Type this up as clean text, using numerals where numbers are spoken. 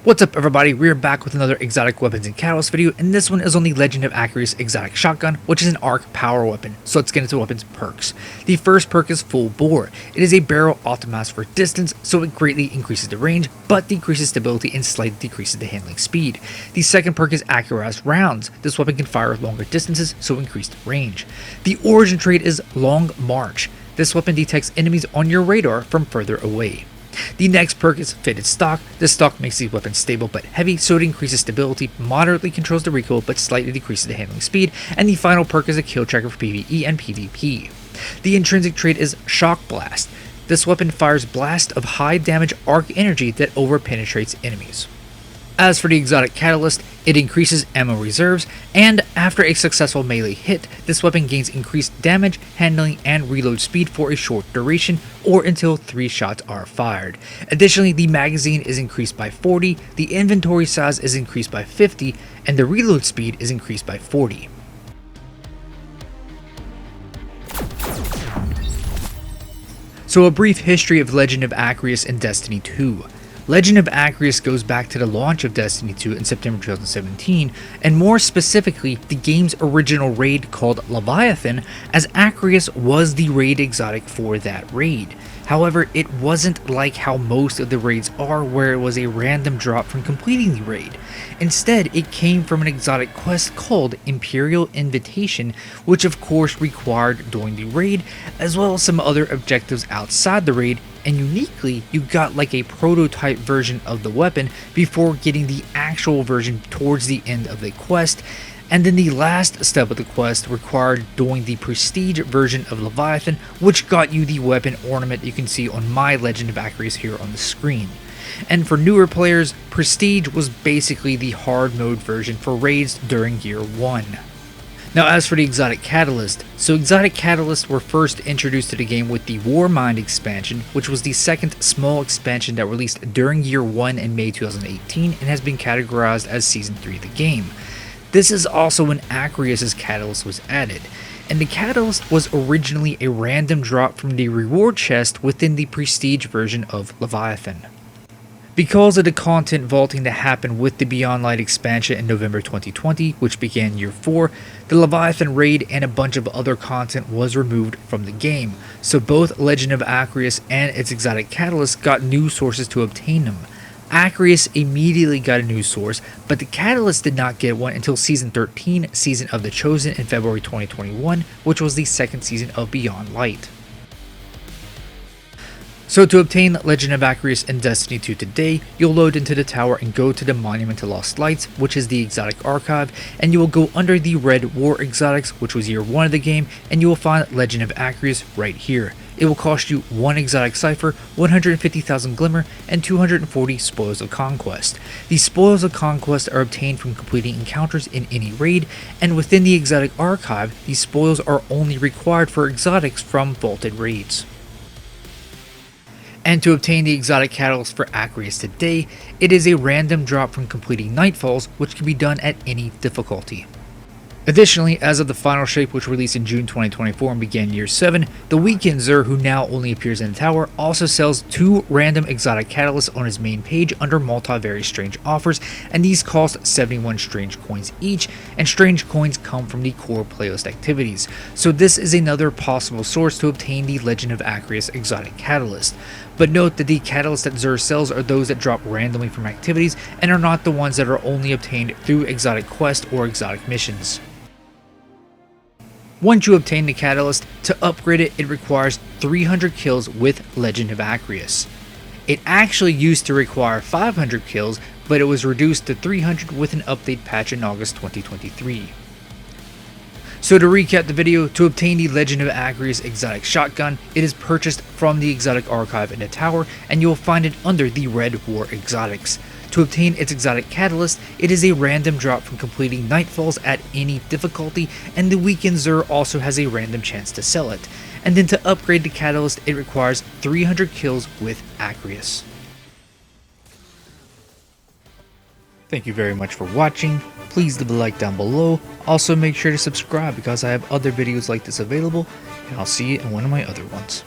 What's up everybody, we're back with another exotic weapons and catalyst video, and this one is on the Legend of Acrius exotic shotgun, which is an arc power weapon. So let's get into weapons perks. The first perk is full bore. It is a barrel optimized for distance, so it greatly increases the range, but decreases stability and slightly decreases the handling speed. The second perk is Acrius rounds. This weapon can fire longer distances, so increased range. The origin trait is long march. This weapon detects enemies on your radar from further away. The next perk is fitted stock. This stock makes the weapon stable but heavy, so it increases stability, moderately controls the recoil, but slightly decreases the handling speed. And the final perk is a kill tracker for PvE and PvP. The intrinsic trait is shock blast. This weapon fires blast of high damage arc energy that overpenetrates enemies. As for the exotic catalyst, it increases ammo reserves, and after a successful melee hit, this weapon gains increased damage, handling, and reload speed for a short duration, or until 3 shots are fired. Additionally, the magazine is increased by 40, the inventory size is increased by 50, and the reload speed is increased by 40. So a brief history of Legend of Acrius in Destiny 2. Legend of Acrius goes back to the launch of Destiny 2 in September 2017, and more specifically, the game's original raid called Leviathan, as Acrius was the raid exotic for that raid. However, it wasn't like how most of the raids are, where it was a random drop from completing the raid. Instead, it came from an exotic quest called Imperial Invitation, which of course required doing the raid, as well as some other objectives outside the raid, and uniquely, you got like a prototype version of the weapon before getting the actual version towards the end of the quest. And then the last step of the quest required doing the prestige version of Leviathan, which got you the weapon ornament you can see on my Legend of Acrius here on the screen. And for newer players, prestige was basically the hard mode version for raids during year 1. Now as for the exotic catalyst, so exotic catalysts were first introduced to the game with the Warmind expansion, which was the second small expansion that released during year 1 in May 2018 and has been categorized as season 3 of the game. This is also when Acrius' catalyst was added, and the catalyst was originally a random drop from the reward chest within the prestige version of Leviathan. Because of the content vaulting that happened with the Beyond Light expansion in November 2020, which began year 4, the Leviathan raid and a bunch of other content was removed from the game, so both Legend of Acrius and its exotic catalyst got new sources to obtain them. Acrius immediately got a new source, but the catalyst did not get one until Season 13, Season of the Chosen in February 2021, which was the second season of Beyond Light. So to obtain Legend of Acrius in Destiny 2 today, you'll load into the tower and go to the Monument to Lost Lights, which is the exotic archive, and you will go under the Red War exotics, which was year 1 of the game, and you will find Legend of Acrius right here. It will cost you 1 exotic cipher, 150,000 glimmer, and 240 spoils of conquest. The spoils of conquest are obtained from completing encounters in any raid, and within the exotic archive, these spoils are only required for exotics from vaulted raids. And to obtain the exotic catalyst for Acrius today, it is a random drop from completing Nightfalls, which can be done at any difficulty. Additionally, as of the final shape, which released in June 2024 and began year 7, the Weekend Zur, who now only appears in the tower, also sells 2 random exotic catalysts on his main page under multi-very strange offers, and these cost 71 strange coins each, and strange coins come from the core playlist activities. So this is another possible source to obtain the Legend of Acrius exotic catalyst. But note that the catalysts that Zur sells are those that drop randomly from activities and are not the ones that are only obtained through exotic quests or exotic missions. Once you obtain the catalyst, to upgrade it, it requires 300 kills with Legend of Acrius. It actually used to require 500 kills, but it was reduced to 300 with an update patch in August 2023. So to recap the video, to obtain the Legend of Acrius exotic shotgun, it is purchased from the exotic archive in the tower, and you will find it under the Red War exotics. To obtain its exotic catalyst, it is a random drop from completing Nightfalls at any difficulty, and the Weekend Zur also has a random chance to sell it. And then to upgrade the catalyst, it requires 300 kills with Acrius. Thank you very much for watching. Please leave a like down below. Also make sure to subscribe because I have other videos like this available, and I'll see you in one of my other ones.